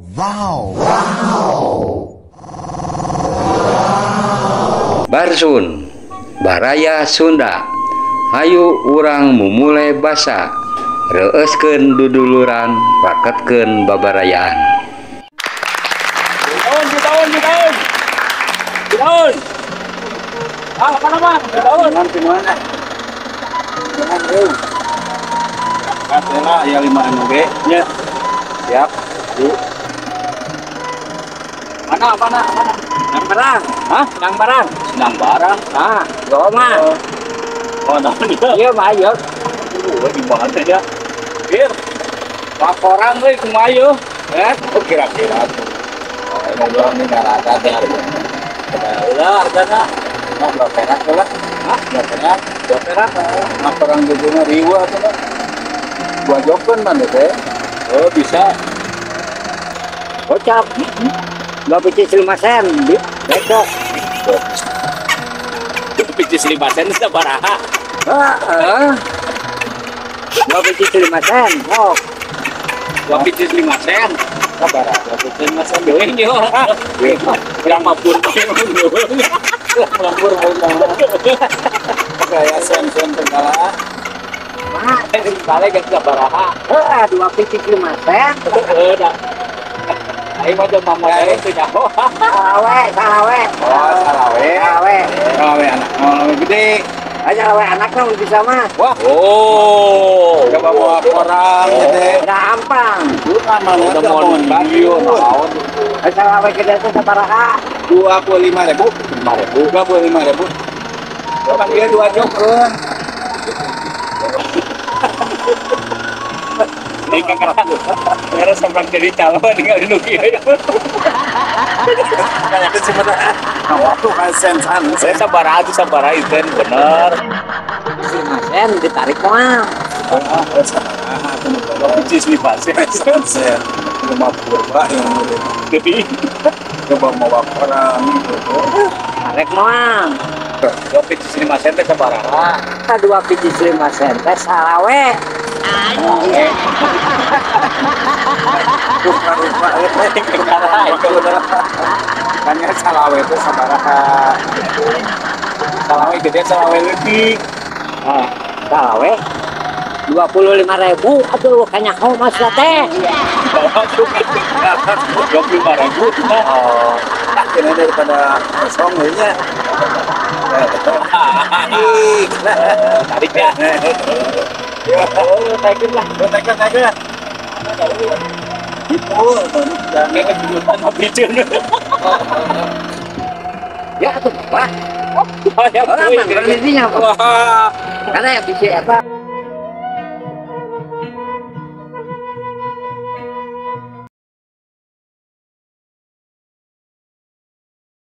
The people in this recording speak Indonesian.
Wow. Barsun Baraya Sunda. Hayu urang memulai basa reuskeun duduluran raketkeun babarayaan. Tahun. Ah, apa nama? Tahun. Mana? Jangan dulu. Katela ya 5 NB. Ya. Siap. Mana? Nang barang. Hah? Nang barang. Nang barang. Ah, Roma. Oh, naon ieu? Ieu mah ayeuna. Di mana ya? Bir. Laporan euy kumaha ieu? Kira-kira. Ngobrol nih ngarada teh. Ulah hargana. Nah, perak lah. Hah? Perak. Nah, perang gedenya riwa atuh. Gua jokkeun mana teh? Oh, bisa. Gocap. 2 biji 5 sen. Besok. 2 biji 5 sen sabaraha? Heeh. 2 biji 5 sen. Oh. 2 biji 5 sen. Sabaraha? 2 biji 5 sen deui nya. Berapa pun. Lampur gaya sen-sen segala. Mah, Kale geus sabaraha? 2 biji 5 sen. Dah. Aing mah jeung mama teh nyaho. Salawe. Oh, salawe anak. Oh, gede. Aja salawe anaknya bisa mah. Wah. Oh. Coba bawa orang gede. Gampang. Bukan mana udah mau video naon. Salawe gede itu sabaraha? 25.000. 25.000. Coba dia 2 jokreun. Ini kakak beres sampai jadi calon tinggal di Nuki ya. Kayak itu sebenarnya kamu tuh kan sensan. Saya sabar itu bener. 5 sen ditarik mah. Biji 5 sen. Rumah purba yang jadi coba mau orang gitu. Tarik mah. 2 biji 5 sen teh sabaraha? 2 biji 5 sen teh salawe. Rupa-rupa makanya salawe itu sabaraha? Salawe gede salawe leutik. Salawe 25.000. Aduh, kayaknya kau mas teh. 25.000. Oh, ini daripada kosong nya. Tarik ya. Tarik lah. Itu, jangan kejutan habisin. Ya tuh, wah. Oh, ya, Berhentinya. Karena ya bisa apa?